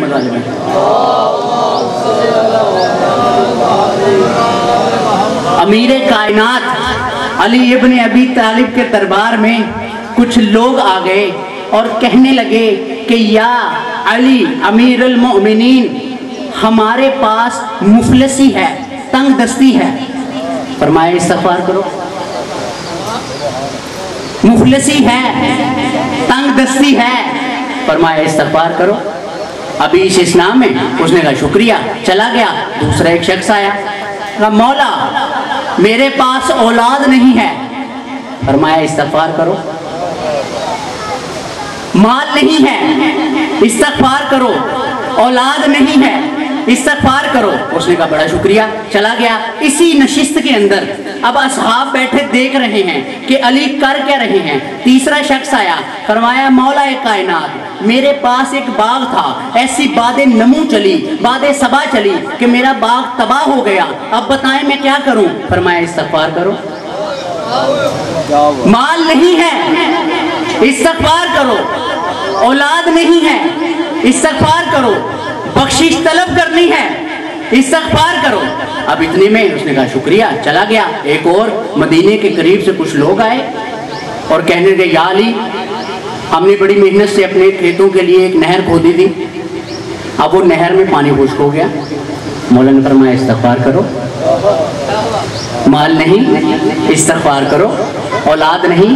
محمد والے میں. امیر کائنات علی ابن ابی طالب کے دربار میں کچھ لوگ آ گئے اور کہنے لگے کہ یا علی امیر المؤمنین، ہمارے پاس مفلسی ہے، تنگ دستی ہے. فرمایا استغفار کرو. مفلسی ہے، تنگ دستی ہے. فرمایا استغفار کرو. ابھی اس اسلام میں اس نے کہا شکریہ، چلا گیا. دوسرا ایک شخص آیا، کہا مولا میرے پاس اولاد نہیں ہے. فرمایا استغفار کرو. مال نہیں ہے، استغفار کرو. اولاد نہیں ہے، استغفار کرو. اس نے کہا بڑا شکریہ، چلا گیا. اسی نشست کے اندر اب اصحاب بیٹھے دیکھ رہے ہیں کہ علی کر کیا رہے ہیں. تیسرا شخص آیا، فرمایا مولا کائنات میرے پاس ایک باغ تھا، ایسی باد نمو چلی، باد صبا چلی کہ میرا باغ تباہ ہو گیا. اب بتائیں میں کیا کروں. فرمایا استغفار کرو. مال نہیں ہے، استغفار کرو. اولاد نہیں ہے، استغفار کرو. بخشش طلب کرنی ہے، استغفار کرو. اب اتنے میں اس نے کہا شکریہ، چلا گیا. ایک اور مدینے کے قریب سے کچھ لوگ آئے اور کہنے لگے یا علی ہم نے بڑی محنت سے اپنے کھیتوں کے لیے ایک نہر کھودی تھی، اب وہ نہر میں پانی خشک ہو گیا. مولا نے فرمایا استغفار کرو. مال نہیں، استغفار کرو. اولاد نہیں،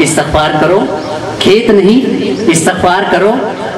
استغفار کرو. کھیت نہیں، استغفار کرو.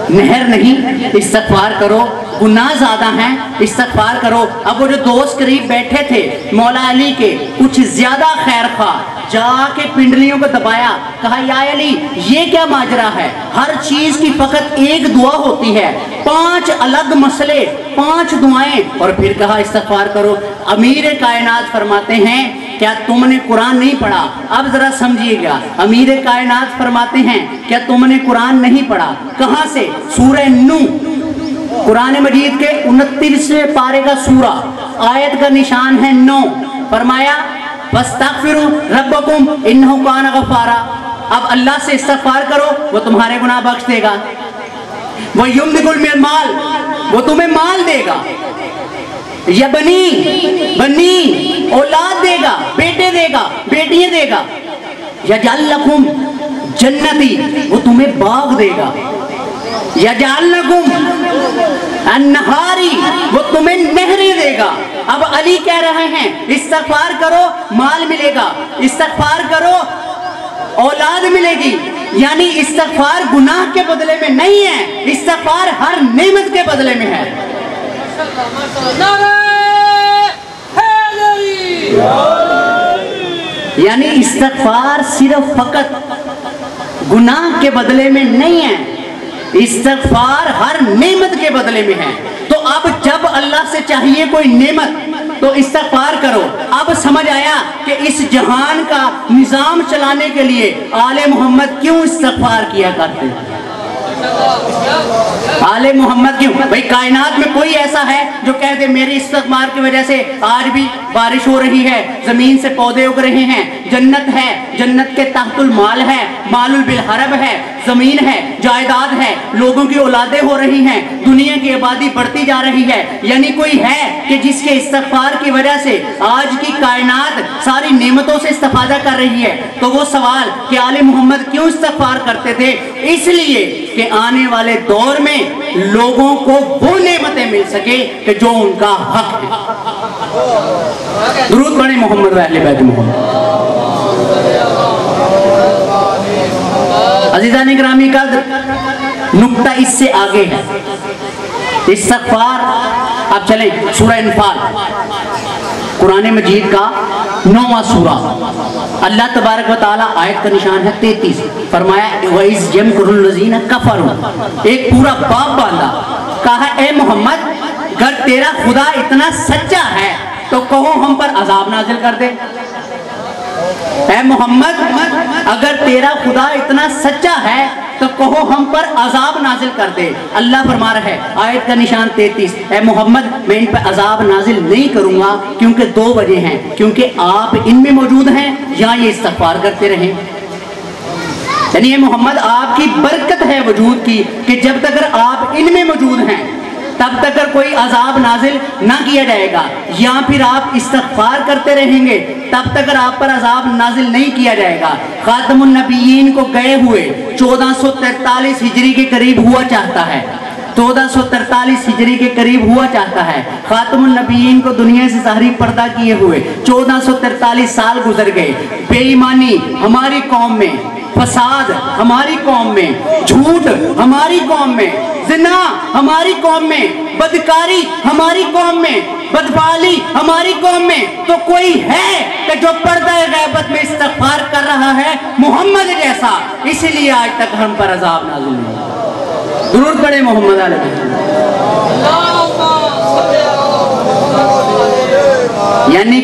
نہر نہیں، استغفار کرو. گناہ زیادہ ہیں، استغفار کرو. اب وہ جو دوست قریب بیٹھے تھے مولا علی کے کچھ زیادہ خیر خواہ جا کے پنڈلیوں کو دبایا، کہا یا علی یہ کیا ماجرا ہے؟ ہر چیز کی فقط ایک دعا ہوتی ہے، 5 الگ مسئلے، 5 دعائیں. اور پھر کہا استغفار کرو. امیر کائنات فرماتے ہیں کیا تم نے قرآن نہیں پڑھا؟ اب ذرا سمجھیے گا. امیر کائنات فرماتے ہیں کیا تم نے قرآن نہیں پڑھا؟ کہاں سے؟ سورہ نو، قرآن مجید کے 29ویں پارے کا سورہ، آیت کا نشان ہے 9. فرمایا فاستغفروا ربکم انہ کان غفارا. اب اللہ سے استغفار کرو، وہ تمہارے گناہ بخش دے گا. وَيُمْدِكُ الْمَالِ، وہ تمہیں مال دے گا. یا بنی اولاد دے گا، بیٹے دے گا، بیٹیاں دے گا. یجعل لکم جنتی، وہ تمہیں باغ دے گا. یجعل لکم انہاری، وہ تمہیں نہریں دے گا. اب علی کہہ رہے ہیں استغفار کرو مال ملے گا، استغفار کرو اولاد ملے گی. یعنی استغفار گناہ کے بدلے میں نہیں ہے، استغفار ہر نعمت کے بدلے میں ہے. یعنی استغفار صرف فقط گناہ کے بدلے میں نہیں ہے، استغفار ہر نعمت کے بدلے میں ہے. تو اب جب اللہ سے چاہیے کوئی نعمت تو استغفار کرو. اب سمجھ آیا کہ اس جہان کا نظام چلانے کے لیے آل محمد کیوں استغفار کیا کرتے ہیں. آل محمد کیوں؟ بھئی کائنات میں کوئی ایسا ہے جو کہہ دے میری استغفار کی وجہ سے آج بھی بارش ہو رہی ہے، زمین سے پودے اگ رہے ہیں، جنت ہے، جنت کے تحت المال ہے، مال بالحرب ہے، زمین ہے، جائیداد ہے، لوگوں کی اولادیں ہو رہی ہیں، دنیا کی آبادی بڑھتی جا رہی ہے. یعنی کوئی ہے کہ جس کے استغفار کی وجہ سے آج کی کائنات ساری نعمتوں سے استفادہ کر رہی ہے. تو وہ سوال کہ آل محمد کیوں استغفار کرتے تھے؟ اس لیے کہ آنے والے دور میں لوگوں کو وہ نعمتیں مل سکے کہ جو ان کا حق ہے. درود پڑھیں محمد و اہل بیت محمد. عزیزان گرامی کا نقطہ اس سے آگے ہے استغفار. اب چلیں سورہ انفال، قرآن مجید کا 9واں سورہ. اللہ تبارک و تعالیٰ آیت کا نشان ہے 33. فرمایا وَإِذْ يَمْكُرُ الَّذِينَ كَفَرُوا، ایک پورا باب باندھا. کہا اے محمد اگر تیرا خدا اتنا سچا ہے تو کہو ہم پر عذاب نازل کر دے. اے محمد اگر تیرا خدا اتنا سچا ہے تو کہو ہم پر عذاب نازل کر دے. اللہ فرما رہا ہے آیت کا نشان 33، اے محمد میں ان پر عذاب نازل نہیں کروں گا کیونکہ 2 وجہ ہیں. کیونکہ آپ ان میں موجود ہیں یا یہ استغفار کرتے رہیں. یعنی اے محمد آپ کی برکت ہے وجود کی کہ جب تک آپ ان میں موجود ہیں تب تک کوئی عذاب نازل نہ کیا جائے گا، یا پھر آپ استغفار کرتے رہیں گے تب تک آپ پر عذاب نازل نہیں کیا جائے گا۔ خاتم النبیین کو گئے ہوئے 1443 ہجری کے قریب ہوا چاہتا ہے، 1443 ہجری کے قریب ہوا چاہتا ہے۔ خاتم النبیین کو دنیا سے ظاہری پردہ کیے ہوئے 1443 سال گزر گئے۔ بے ایمانی ہماری قوم میں، فساد ہماری قوم میں، جھوٹ ہماری قوم میں، زنا ہماری قوم میں، بدکاری ہماری قوم میں، بدفعلی ہماری قوم میں، تو کوئی ہے کہ جو پردہ غیبت میں استغفار کر رہا ہے محمد جیسا؟ اس لیے آج تک ہم پر عذاب نازل نہیں ہوا۔ درود پڑھے محمد علیہ۔ یعنی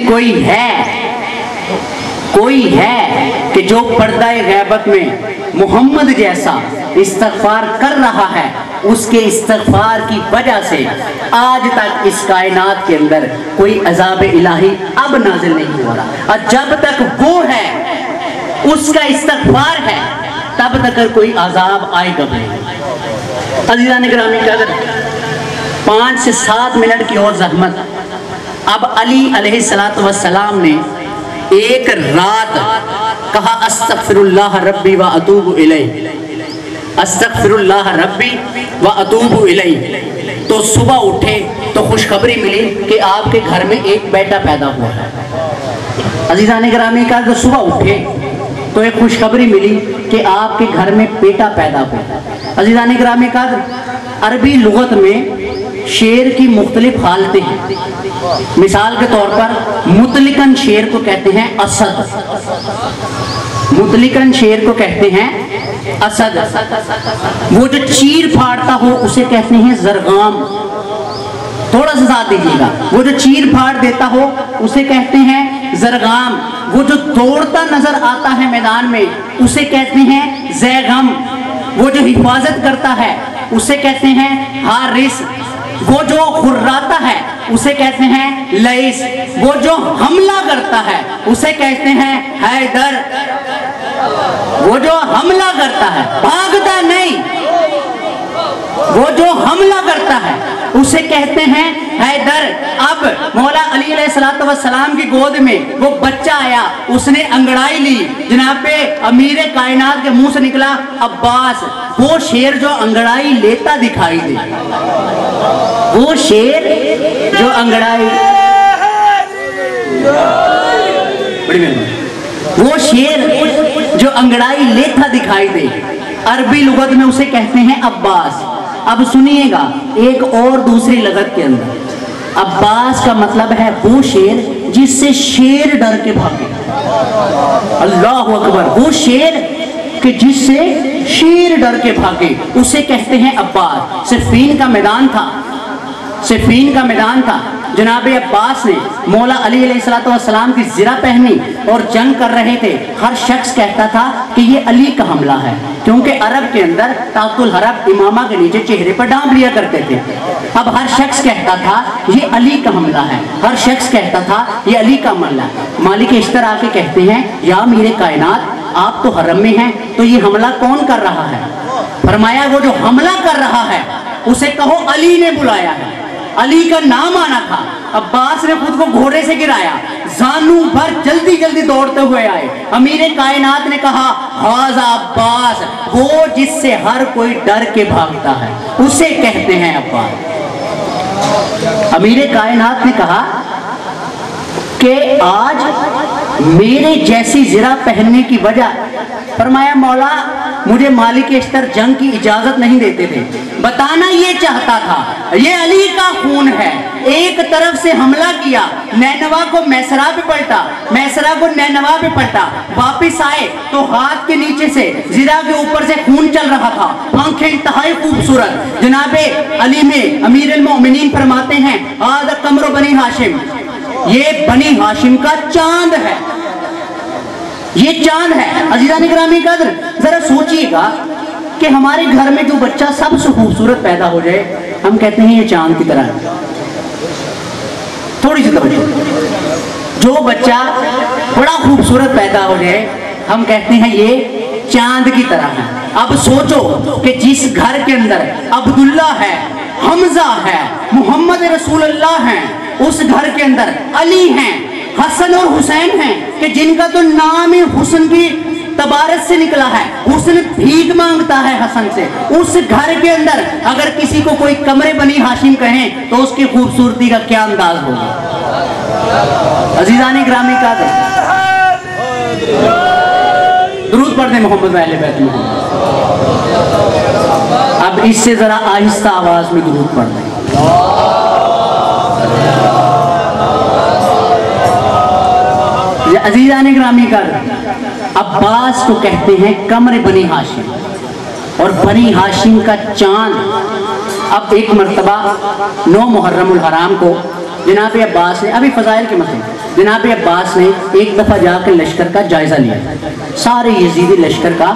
کوئی ہے کہ جو پردہ غیبت میں محمد جیسا استغفار کر رہا ہے، اس کے استغفار کی وجہ سے آج تک اس کائنات کے اندر کوئی عذاب الہی اب نازل نہیں ہو رہا۔ اور جب تک وہ ہے، اس کا استغفار ہے، تب تک کوئی عذاب آئے گا نہیں۔ عزیزان گرامی قدر، 5 سے 7 منٹ کی اور زحمت۔ اب علی علیہ السلام نے ایک رات کہا استغفر اللہ ربی و اتوب الیہ، استغفر اللہ ربی و اتوب الیہ۔ تو صبح اٹھے تو خوشخبری ملی کہ آپ کے گھر میں ایک بیٹا پیدا ہوا ہے۔ عزیزان گرامی کا تو صبح اٹھے تو ایک خوشخبری ملی کہ آپ کے گھر میں بیٹا پیدا ہوا۔ عزیزان گرامی کا عربی لغت میں شیر کی مختلف حالتیں ہیں۔ مثال کے طور پر مطلقاً شیر کو کہتے ہیں اسد، مطلقاً شیر کو کہتے ہیں اسد۔ وہ جو چیر پھاڑتا ہو اسے کہتے ہیں زرغام، تھوڑا سا ساتھ دیجیے گا، وہ جو چیر پھاڑ دیتا ہو اسے کہتے ہیں زرغام۔ وہ جو دوڑتا نظر آتا ہے میدان میں اسے کہتے ہیں زیغم۔ وہ جو حفاظت کرتا ہے اسے کہتے ہیں حارس۔ وہ جو خراتا ہے اسے کہتے ہیں لئیس۔ وہ جو حملہ کرتا ہے اسے کہتے ہیں حیدر۔ وہ جو حملہ کرتا ہے، بھاگتا نہیں، وہ جو حملہ کرتا ہے اسے کہتے ہیں حیدر۔ اب مولا علی علیہ السلام کی گود میں وہ بچہ آیا، اس نے انگڑائی لی، جناب امیر کائنات کے منہ سے نکلا عباس۔ وہ شیر جو انگڑائی لیتا دکھائی دے، وہ شیر جو انگڑائی، وہ شیر جو انگڑائی لیتا دکھائی دے، عربی لغت میں اسے کہتے ہیں عباس۔ اب سنیے گا ایک اور دوسری لغت کے اندر عباس کا مطلب ہے وہ شیر جس سے شیر ڈر کے بھاگے۔ اللہ اکبر، وہ شیر کہ جس سے شیر ڈر کے بھاگے اسے کہتے ہیں عباس۔ صفین کا میدان تھا، صفین کا میدان تھا، جناب عباس نے مولا علی علیہ السلام کی زرہ پہنی اور جنگ کر رہے تھے۔ ہر شخص کہتا تھا کہ یہ علی کا حملہ ہے، کیونکہ عرب کے اندر تحت الحرب امامہ کے نیچے چہرے پر ڈانپ لیا کرتے تھے۔ اب ہر شخص کہتا تھا یہ علی کا حملہ ہے، ہر شخص کہتا تھا یہ علی کا حملہ ہے۔ مالک اشتر آ کے کہتے ہیں یا میرے کائنات، آپ تو حرم میں ہیں، تو یہ حملہ کون کر رہا ہے؟ فرمایا وہ جو حملہ کر رہا ہے اسے کہو علی نے بلایا ہے، علی کا نام آنا تھا۔ عباس نے خود کو گھوڑے سے گرایا، زانو بھر جلدی جلدی دوڑتے ہوئے آئے۔ امیر کائنات نے کہا ھذا عباس، وہ جس سے ہر کوئی ڈر کے بھاگتا ہے اسے کہتے ہیں عباس۔ امیر کائنات نے کہا کہ آج میرے جیسی زرہ پہننے کی وجہ، فرمایا مولا مجھے مالک اشتر جنگ کی اجازت نہیں دیتے تھے، بتانا یہ چاہتا تھا یہ علی کا خون ہے۔ ایک طرف سے حملہ کیا، نینوا کو میسرا پہ پلٹا، میسرا کو نینوا پہ پلٹا، واپس آئے تو ہاتھ کے نیچے سے زرہ کے اوپر سے خون چل رہا تھا، آنکھیں انتہائی خوبصورت۔ جناب علی میں امیر المومنین فرماتے ہیں ھذا قمر بنی ہاشم، یہ بنی ہاشم کا چاند ہے، یہ چاند ہے۔ عزیزان گرامی قدر، ذرا سوچئے گا کہ ہمارے گھر میں جو بچہ سب سے خوبصورت پیدا ہو جائے ہم کہتے ہیں یہ چاند کی طرح ہے۔ تھوڑی سی توجہ، جو بچہ بڑا خوبصورت پیدا ہو جائے ہم کہتے ہیں یہ چاند کی طرح ہے۔ اب سوچو کہ جس گھر کے اندر عبداللہ ہے، حمزہ ہے, محمد رسول اللہ ہیں, اس گھر کے اندر علی ہیں, حسن اور حسین ہیں کہ جن کا تو نام حسن بھی تبارک سے نکلا ہے. حسن بھیک مانگتا ہے حسن سے. اس گھر کے اندر اگر کسی کو کوئی کمرے بنی ہاشم کہیں تو اس کی خوبصورتی کا کیا انداز ہوگا. عزیزان گرامی کا درود پڑھ دیں محمد و اہل بیت محمد. اب اس سے ذرا آہستہ آواز میں درود پڑھ دیں. عزیزان گرامی کا عباس کو کہتے ہیں قمر بنی ہاشم, اور بنی ہاشم کا چاند. اب ایک مرتبہ 9 محرم الحرام کو جناب عباس نے, ابھی فضائل کے مسئلے, جناب عباس نے ایک دفعہ جا کے لشکر کا جائزہ لیا, سارے یزیدی لشکر کا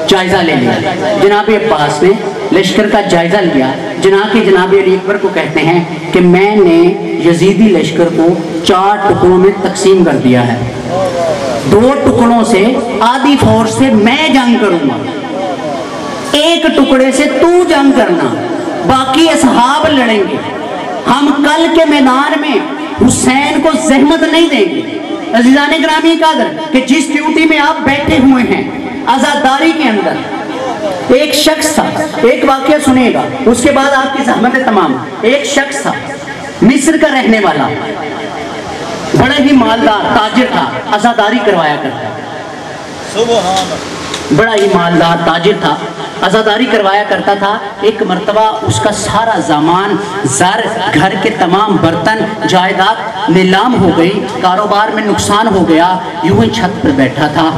جائزہ لے لیا. جناب عباس نے لشکر کا جائزہ لیا. جناب علی اکبر کو کہتے ہیں کہ میں نے یزیدی لشکر کو 4 ٹکڑوں میں تقسیم کر دیا ہے. 2 ٹکڑوں سے آدھی فورس سے میں جنگ کروں گا, 1 ٹکڑے سے تو جنگ کرنا, باقی اصحاب لڑیں گے. ہم کل کے میدان میں حسین کو زحمت نہیں دیں گے. عزیزان گرامی قدر کہ جس ڈیوٹی میں آپ بیٹھے ہوئے ہیں عزاداری کے اندر, ایک شخص تھا, ایک واقعہ سنیے گا اس کے بعد آپ کی زحمتیں تمام. ایک شخص تھا مصر کا رہنے والا, بڑا ہی مالدار تاجر تھا, عزاداری کروایا کرتا, بڑا ہی مالدار تاجر تھا, عزاداری کروایا کرتا تھا. ایک مرتبہ اس کا سارا زامان, زر, گھر کے تمام برتن, جائیداد نیلام ہو گئی, کاروبار میں نقصان ہو گیا. یوں ہی چھت پر بیٹھا تھا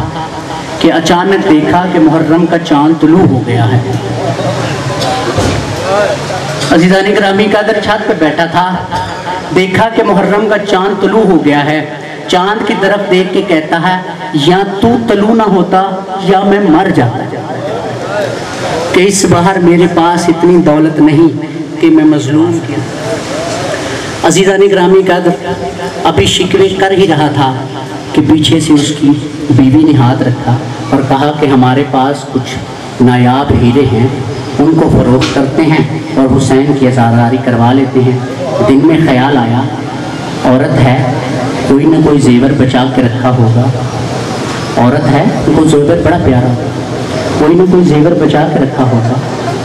کہ اچانک دیکھا کہ محرم کا چاند طلوع ہو گیا ہے. عزیزان گرامی قدر چھت پہ بیٹھا تھا, دیکھا کہ محرم کا چاند طلوع ہو گیا ہے. چاند کی طرف دیکھ کے کہتا ہے یا تو طلوع نہ ہوتا یا میں مر جاتا, کہ اس بار میرے پاس اتنی دولت نہیں کہ میں مظلوم کیا. عزیزان گرامی قدر ابھی شکوے کر ہی رہا تھا کہ پیچھے سے اس کی بیوی نے ہاتھ رکھا اور کہا کہ ہمارے پاس کچھ نایاب ہیرے ہیں, ان کو فروخت کرتے ہیں اور حسین کی عزاداری کروا لیتے ہیں. دن میں خیال آیا عورت ہے, کوئی نہ کوئی زیور بچا کے رکھا ہوگا, عورت ہے ان کو زیور بڑا پیارا, کوئی نہ کوئی زیور بچا کے رکھا ہوگا,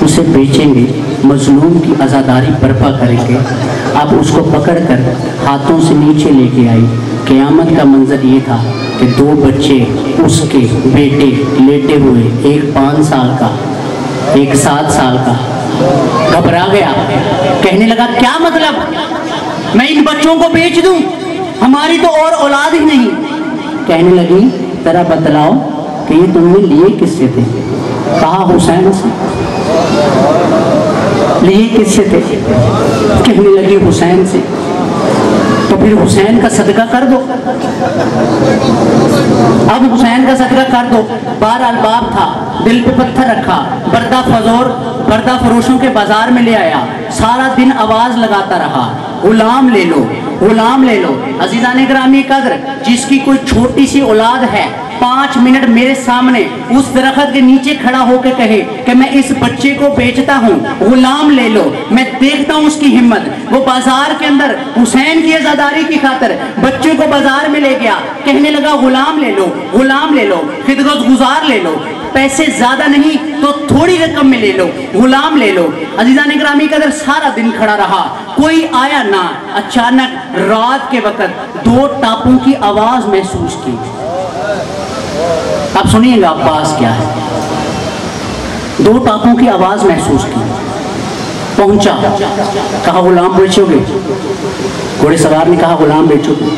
اسے بیچیں گے, مظلوم کی عزاداری برپا کریں گے. اب اس کو پکڑ کر ہاتھوں سے نیچے لے کے آئی. قیامت کا منظر یہ تھا کہ 2 بچے اس کے بیٹے لیٹے ہوئے, ایک 5 سال کا, ایک 7 سال کا. گھبرا گیا, کہنے لگا کیا مطلب, میں ان بچوں کو بیچ دوں, ہماری تو اور اولاد ہی نہیں. کہنے لگی ذرا بتلاؤ کہ یہ تم نے لیے کس سے تھے. کہا حسین سے. لیے کس سے تھے, کہنے لگی حسین سے. تو پھر حسین کا صدقہ کر دو. اب حسین کا صدقہ کر دو. بہرحال باپ تھا, دل پہ پتھر رکھا, بردہ فروشوں کے بازار میں لے آیا, سارا دن آواز لگاتا رہا غلام لے لو, غلام لے لو. عزیزان گرامی قدر جس کی کوئی چھوٹی سی اولاد ہے 5 منٹ میرے سامنے اس درخت کے نیچے کھڑا ہو کے کہے کہ میں اس بچے کو بیچتا ہوں, غلام لے لو, میں دیکھتا ہوں اس کی ہمت. وہ بازار کے اندر حسین کی عزاداری کی خاطر بچے کو بازار میں لے گیا, کہنے لگا غلام لے لو, غلام لے لو, خدمت گزار لے لو, پیسے زیادہ نہیں تو تھوڑی رقم میں لے لو, غلام لے لو. عزیزان گرامی قدر سارا دن کھڑا رہا, کوئی آیا نہ. اچانک رات کے وقت 2 ٹاپوں کی آواز محسوس کی. اب سنیے گا عباس کیا ہے. 2 ٹاپوں کی آواز محسوس کی. پہنچا, کہا غلام بیچو گے. گھوڑے سوار نے کہا غلام بیچو گے.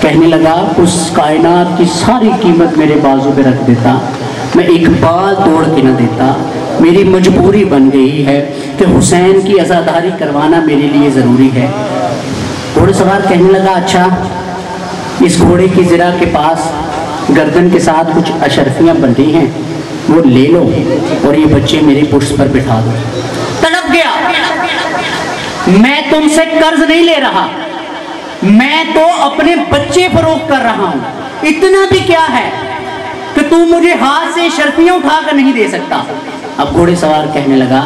کہنے لگا اس کائنات کی ساری قیمت میرے بازو پہ رکھ دیتا, میں ایک بال توڑ کے نہ دیتا. میری مجبوری بن گئی ہے کہ حسین کی عزاداری کروانا میرے لیے ضروری ہے. گھوڑے سوار کہنے لگا اچھا, اس گھوڑے کی زرہ کے پاس گردن کے ساتھ کچھ اشرفیاں بندھی ہیں, وہ لے لو اور یہ بچے میرے پشت پر بٹھا دو. تڑپ گیا, میں تم سے قرض نہیں لے رہا, میں تو اپنے بچے فروخت کر رہا ہوں. اتنا بھی کیا ہے کہ تو مجھے ہاتھ سے شرفیاں اٹھا کر نہیں دے سکتا. اب گھوڑے سوار کہنے لگا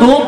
2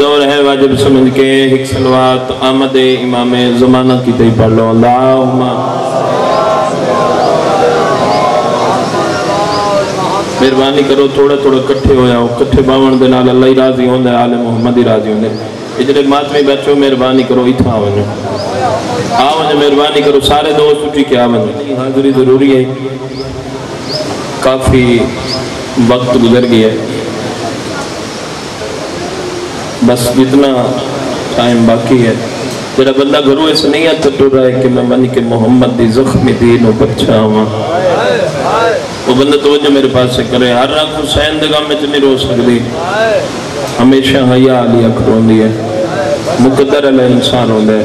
دور ہے واجب سمجھ کے ایک صلوات آمد امام زمانہ کی تی پڑھ لو اللہم مہربانی کرو تھوڑا تھوڑا کٹھے ہویا ہو کٹھے باون دے نال اللہ ہی راضی ہوندے آل محمد ہی راضی ہوندے اجرے ماتمی بیٹھو مہربانی کرو اتھا آونجو آونجو مہربانی کرو سارے دوست اٹھی کے آونجو حاضری ضروری ہے کافی وقت گزر گیا ہے بس جتنا ٹائم باقی ہے جڑا بندہ گھروں اس نہیں ہے تو رہا ہے کہ میں منی کہ محمد دی زخمی دین و بچہ ہوں وہ بندہ توجہ میرے پاس سے کرے ہر رات حسین دے گام میں نہیں رو سکتی ہمیشہ حیا علی اکھرون دی ہے مقدر علیہ انسان ہوں دے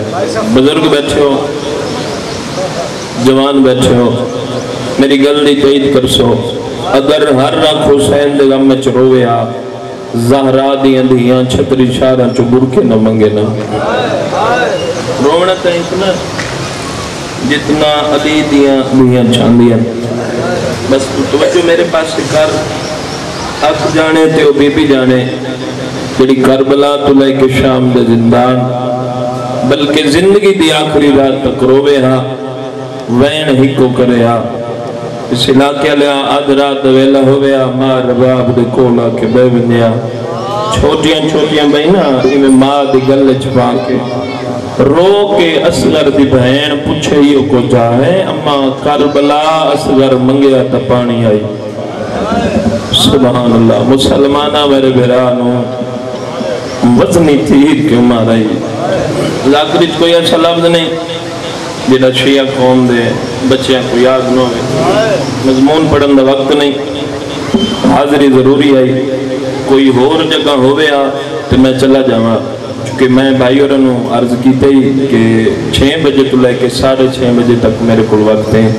بزرگ بیٹھے ہو جوان بیٹھے ہو میری گل دی تائید کر سو اگر ہر رات حسین دے گام میں روے آ زہرا دیاں دیاں چھتری شارہ چو برکے نہ منگے نہ رونا تا اتنا جتنا علی دیاں چاندیاں بس توجہ میرے پاس سے کر اک جانے تے او بی بی جانے جڑی کربلا تو لے کے شام دے زندان بلکہ زندگی دی آخری رات تک روے ہاں وین ہی کو کرے ہاں اس علاقے لیا آدھ رات ویلہ ہویا ماں رباب دے کولا کے بے بنیا چھوٹیاں بہینا میں ماں دی گلے چھپا کے رو کے اصغر دی بہن پوچھے ہی کو جاہے اما کربلا اصغر منگیا تا پانی آئی سبحان اللہ مسلمانہ میرے بھرانوں وزنی تیر کیوں مارائی ذاکریت کوئی ایسا لفظ نہیں جیڑا شیعہ قوم دے بچیاں کو یاد نہ ہوئے مضمون پڑھن دا وقت نہیں حاضری ضروری آئی کوئی اور جگہ ہوئے آ تو میں چلا جاؤں چونکہ میں بھائی اور انہوں عرض کیتے ہی کہ 6 بجے تو لے کے 6:30 بجے تک میرے کل وقت ہیں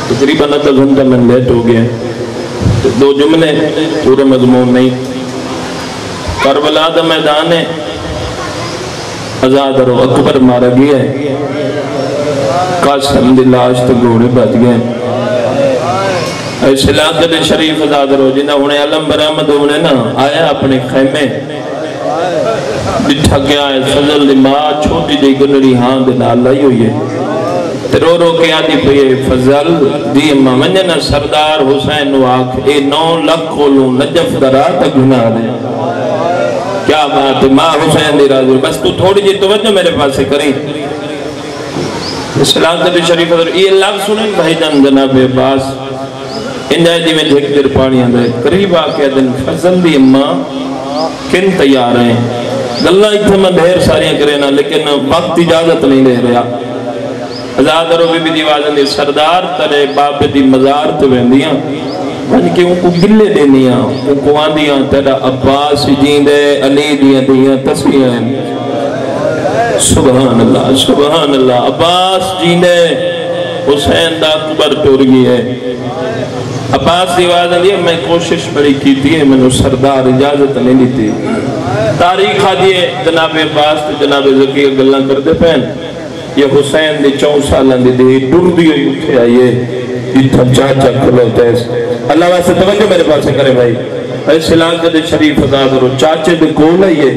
تقریباً آدھا گھنٹہ میں لیٹ ہو گیا 2 جملے پورا مضمون نہیں کربلا دا میدان ہے آزاد رو اکبر مارا گیا ہے قاسم دی لاش تو گھوڑے بچ گئے اس علاقے دے شریف آزاد رو جنہ انہیں علم برآمد ہونے نا آیا اپنے خیمے ڈٹھا گیا ہے فضل دی ماں چھوٹی دی گنری ہاں دے نال لائی ہوئی ہے رو رو کے آدھی پہ فضل دی اممہ منجنہ سردار حسین نو آکھ اے 9 لاکھ کھولوں نجف درا تک گناہ دے کیا بات ہے ماں حسین دی راضی بس تو تھوڑی جی توجہ میرے پاس سے کریں اس علاقے دے شریف حضر یہ لفظ سنیں بھائی جان جناب عباس انجائے جی میں جھک دیر پانی آندھے قریب آکے دن فضل دی اممہ کن تیار ہیں گلہ اتھا میں دھیر ساریاں کرینا لیکن وقت اجازت نہیں لے رہا ازاد رو بی دیوازن دی سردار ترے باپ دی مزار تو بہندیاں بن کے ان کو گلے دینیاں ان کو آندیاں تیرا عباس جیندے علی دیاں تصویاں سبحان اللہ عباس جیندے حسین دا اکبر ٹور گئی ہے عباس دیوازن دی میں کوشش بڑی کی تھی میں نے سردار اجازت نہیں لی تھی تاریخ آدھیے جناب عباس تو جناب ذکی گلہ کر دے پہن یہ حسین دی 4 سالہ دی ڈر دی ہوئی اٹھے آئیے اتھا چاچا کھلو تیس اللہ واسے توجہ میرے پاس سے کرے بھائی اس علاقے دے شریف ازاد رو چاچے دے کول آئیے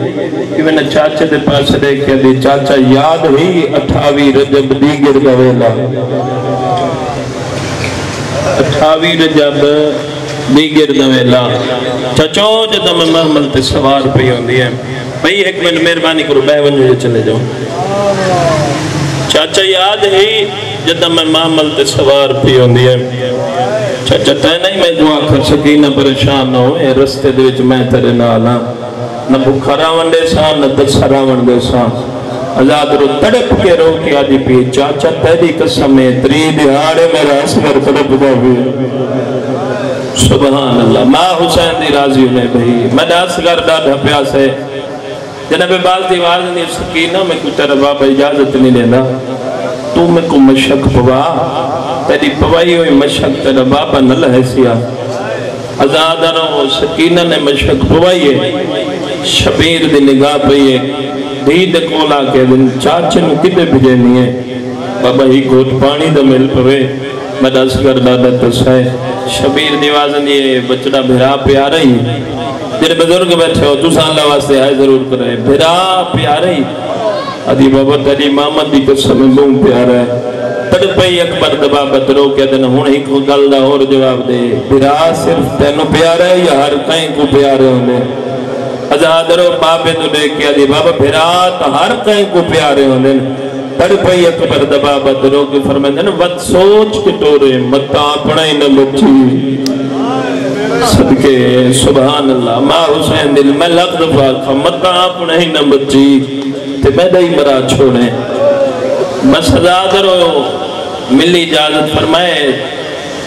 کہ میں نے چاچے دے پاس دے کیا دی چاچا یاد ہی 28 رجب دیگر دویلا 28 رجب دیگر دویلا چاچو جدہ میں محمل تے سوار پہ ہوندی ہے بھئی ایک منٹ مہربانی کرو بہ ونجو چلے جاؤں چاچا یاد ہی جدہ میں محمل تے سوار پہ ہوندی ہے چاچا تے نہیں میں دعا کر سکی نہ پریشان نہ ہو اے رستے دے وچ میں تیرے نالا نہ بکھارا ونڈے ساں نہ دسارا ونڈے ساں آزاد رو تڑپ کے رو کے آدھی پی چاچا تیری قسم ہے 3 دہاڑے میرا اسگر تڑپ دا ہوئے سبحان اللہ ماں حسین دی راضی ہونے بھئی میں اسگر ڈاڈھا پیاس ہے جناب باز دیوار نے سکینہ میں کچھ تیرا بابا اجازت نہیں لینا تو میں کو مشک پوا تیری پوائی ہوئی مشک تیرا بابا نہ لہے سیا آزاد رو سکینہ نے مشک پوائی ہے شبیر دی نگاہ پئی ہے دید کولا کے دن چاچے نو کتے بھجینی ہے بابا ہی گھوٹ پانی دا مل پوے میں دس کر دادا تسائے شبیر دیوازن یہ بچڑا بھرا پہ آ رہی جڑے بزرگ بیٹھے ہو تو اللہ واسطے ہے ضرور کرے بھرا پیارے ہی ادھی بابت علی محمد دی قسم بہن پیارا ہے تڑپئی اکبر دبا بدرو کیا دن ہون ہی کو گل دا اور جواب دے بھرا صرف تینو پیارا ہے یا ہر کہیں کو پیارے ہونے ازادرو بابے تو دیکھ کیا دی بابا بھرا تو ہر کہیں کو پیارے ہونے تڑپئی اکبر دبا بدرو کی فرمائیں دے ود سوچ کے ٹورے متا پڑھائی نہ بچی صدقے سبحان اللہ ماں حسین دل میں لگ دفعہ تھا متا پڑھائی نہ بچی تے میں دائی مرا چھوڑیں بس ازادرو ملی اجازت فرمائے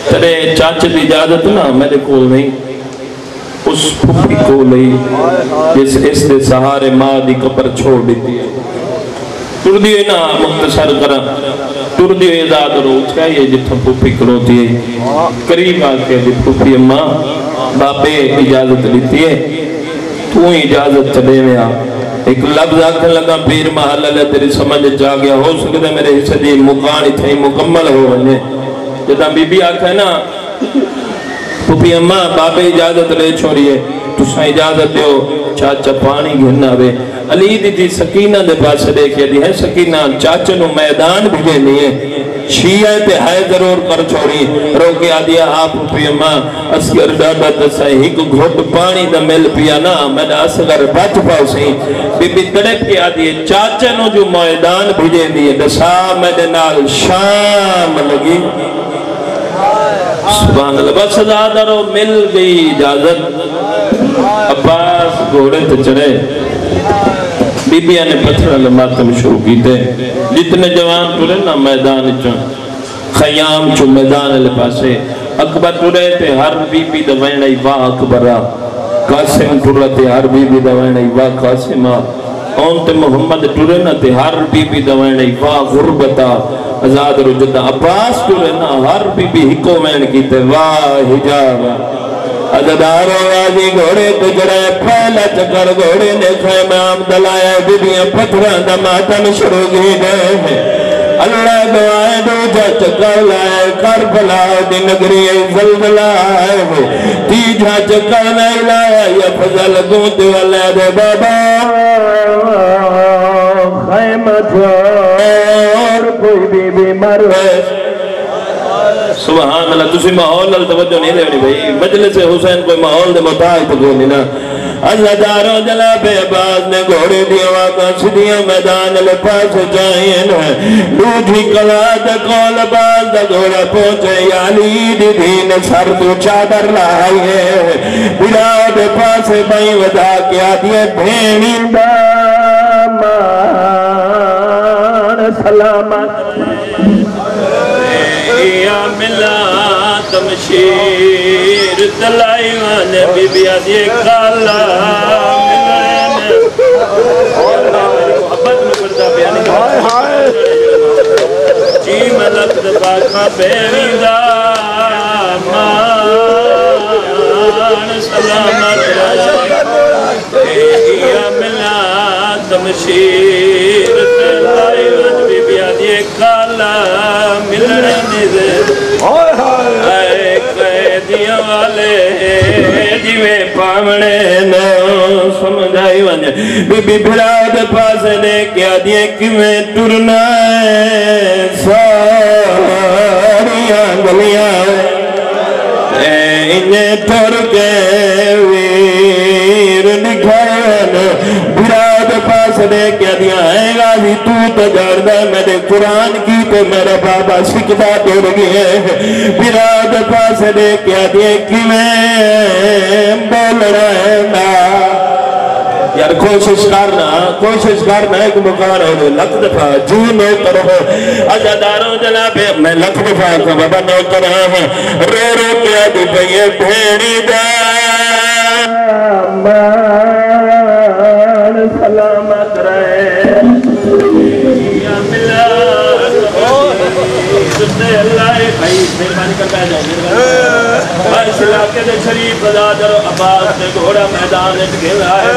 ترے چاچے دی اجازت نا میرے کول نہیں اس پھوپی کو لئی جس اس دے سہارے ماں دی قبر چھوڑ دیتی ہے ٹر دیئے نا مختصر کرا ٹر دیئے ازادرو چاہیے جتھا پھوپی کروتی ہے قریب آکے دی پھوپی اماں باپے اجازت لیتی ہے تو اجازت چلے میں آ ایک لفظ آکھنے لگا پیر محل اللہ تیری سمجھ جا گیا ہو سکتا میرے حصہ دی مکان اتھائی مکمل ہو ونجے جتا بی بی آکھا ہے نا پھوپی اماں بابے اجازت لے چھوڑیے تُسا اجازت دیو چاچا پانی گھننا بے علی دی دی سکینہ دے پاس دیکھے دی ہے سکینہ چاچا نو میدان بھیجے نہیں ہے شیعہ تے ہے ضرور کر چھوڑی روکے آدیا آپ پھوپی اماں اسکر ڈاڈا تسائی ہی کو گھوٹ پانی دا مل پیا نا میں نے اسگر بچ پاؤ سی بی بی تڑپ کے آدیا چاچا نو جو میدان بھیجے دی دسا میں دے نال شام لگی سبحان اللہ بس ازادرو مل گئی اجازت عباس گھوڑے تے چڑھے بی بیاں نے پتھر اللہ ماتم شروع کی تھے جتنے جوان ٹورے نا میدان چون خیام چو میدان اللہ پاسے اکبر ٹورے تے ہر بی بی دوائن ای واہ اکبرہ قاسم ٹورے تے ہر بی بی دوائن ای واہ قاسمہ اون تے محمد ٹورے نا تے ہر بی بی دوائن ای واہ غربتہ ازاد رجدہ عباس ٹورے نا ہر بی بی ہکو وین کی تے واہ حجابہ ازدارو آجی گھوڑے تجڑے پھیلا چکر گھوڑے نے خیمہ عمدل آیا بیبیاں پتھران دا ماتم شروع کی دے اللہ دعائے دو جا چکر لائے کربلا دی نگری زلزل آئے تیجا چکر نہیں لائے یا فضل گونت والے دے بابا خیمہ چھوڑ کوئی بی بی مروے سبحان اللہ تسی ماحول التوجہ نہیں دے بھئی مجلس حسین کوئی ماحول دے محتاج تو کوئی نہیں اللہ دارو جناب عباس نے گھوڑے دیوا کا سدیاں میدان لپاس جائیں لوٹھی کلاد کول باز دا گھوڑا پہنچے علی دی دین سر تو چادر لائے بلاد پاس بھائی ودا کیا دیئے بھینی دامان سلامت یا ملا تمشیر تلائیوان بی بی آدھی کالا ملائن محبت میں کرتا بیانی جی ملک دباکا بیویدہ مان سلامت یا ملا تمشیر تلائیوان بی بی آدھی کالا ملائن دے اے قیدیاں والے جیوے پامنے نو سمجھائی ونجے بی بی بھراد پاس دے کیا دیئے کیویں ٹرنا ہے ساریاں گلیاں اے انہیں ٹر کے ویر نکھائن بھراد پاس دے کیا دیا ہے غازی تو تجاردہ میں نے قرآن کی تو میرا بابا سکتا ٹر گئے بھراد پاس دے کیا دیا کہ میں بول رہے نا یار کوشش کرنا ایک مکان ہے لکھ دفعہ جو نوکر ہو ازاداروں جناب میں لکھ دفعہ کا بابا نوکر ہوں رو رو کیا دی بھئیے بھیڑی دا مان سلامت رہے یا ملا سبتے اللہ بھائی مہربانی کر پہ جائیں بارش علاقے دے شریف ازادر عباس نے گھوڑا میدان اٹھ گھلا ہے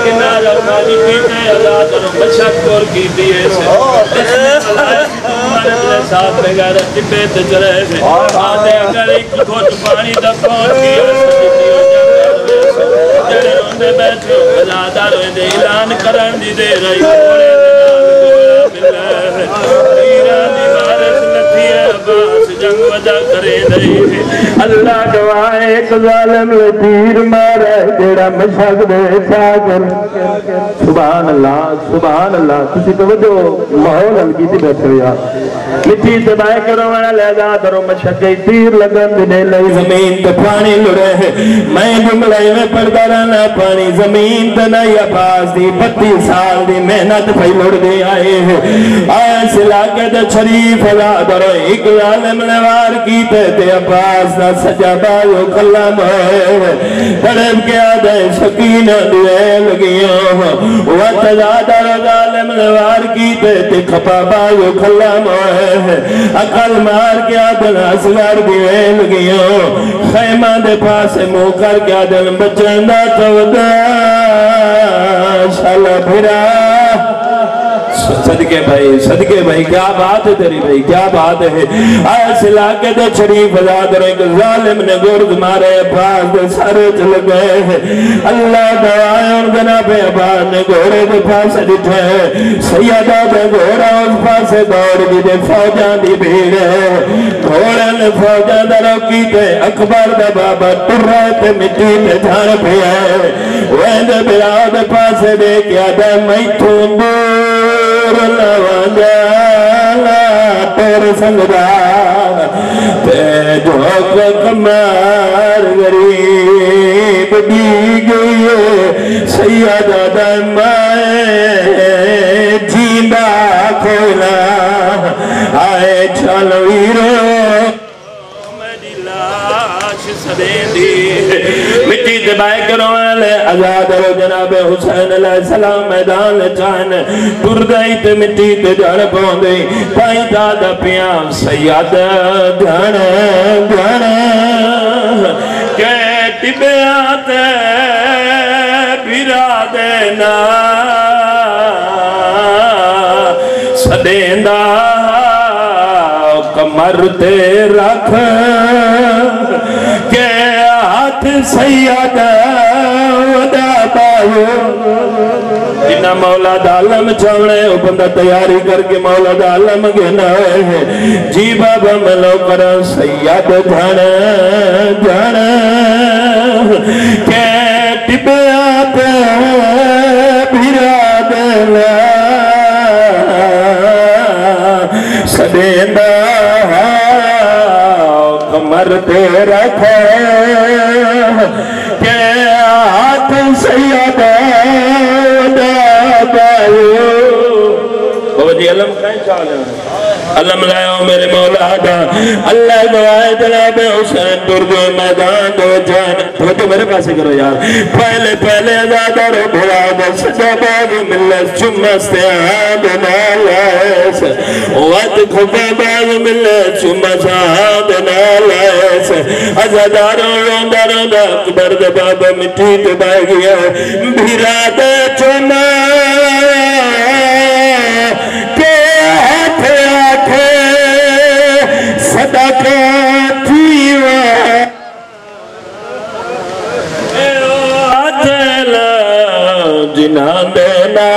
کنار ارمانی کیتے ازادر بچت کور کی دیئے سے ہمارے دلے ساتھ میں غیرت ٹپے تے چلے سے آدھے اگر ایک گھوٹ پانی دا پہنچ گیا سجدی ہو جائے میں بیٹھو بلادار دے اعلان کرن دی دے رہی گھوڑے دے نال گھوڑا پیران دی بارش لتھی ہے عباس جنگ وجہ کرے دئی اللہ گواہ ایک ظالم تیر مارے جیڑا مشک دے ساگر سبحان اللہ تسی توجہ ماحول ہلکی تھی بیٹھے ہو یار مٹی تباہ کرو والا لہذا درو مشکی تیر لگن دے لئی زمین تے پانی لڑے میں جملے میں پڑھتا رہنا پانی زمین تے نہیں عباس دی 32 سال دی محنت پھئی لڑ دے آئے آس علاقے تے شریف درو ایک ظالم نوار کی تے عباس نہ سجا بایو کلم تڑپ کے آدھے سکینہ دوے لگیوں واتدادر ظالم نوار کی تے کھپا بایو کلم اقل مار کے آدھن اسگر دوے لگیوں خیمہ دے پاس مو کر کے آدھن بچن دا چودہ شالا بھرا صدقے بھائی کیا بات ہے تیری بھائی کیا بات ہے آئے علاقے دے شریف ازادر ایک ظالم نے گرد مارے پاس دے سارے چل گئے اللہ دوائے اور جناب عباس نے گھوڑے دے پاس ڈٹھے سیدہ دے گھوڑا اس پاس دوڑ دی دے فوجان دی بھیڑ گھوڑے نے فوجان دے روکی تے اکبر دے بابا ٹر رہے تے مٹی تے جھاڑ پھیا وین دے بھیڑا دے پاس دے کیا دے میتھوں لوانجا تیر سنگدا تے جھوک کمار غریب دی گئی سیدہ دمائے جیندہ کھولا آئے چلویرو میری لاش سدین دی مٹی دبائے کرو لے آزاد رو جناب حسین علیہ السلام میدان چاہن ٹر گئی تے مٹی تے جڑ پوندی پائی دادا پیام سید دھن دھن کہ ٹبیاں تے بھرا دینا سدیندہ کمر تے رکھ کہ ہاتھ سیدہ ودا پاؤ جنہ مولا دعالم چاوڑے وہ بندہ تیاری کر کے مولا دعالم گنا ہے جی بابا ملو کرا سید دھن دھن کہ ٹبیات بھرا دینا سدیندہ کمر تے رکھے کہ ہاتھ سیدہ دابائیو بابا جی علم کہیں چاہ لیں علم لائیو میرے مولا دا اللہ گواہ جناب حسین دردو میدان دو جان تو میرے پاسے کرو یار پہلے ازادہ رو بھرا دا سجا باغ ملت چمستے آب نالیس وقت کھپا باغ ملت چمستے آب نالیس ازادہ روندہ اکبر دا بابا مٹی تو بائے گیا بھیرا دا چنا کہ ہاتھ آکھے صدقہ تھیوہ آتھلا جنان دینا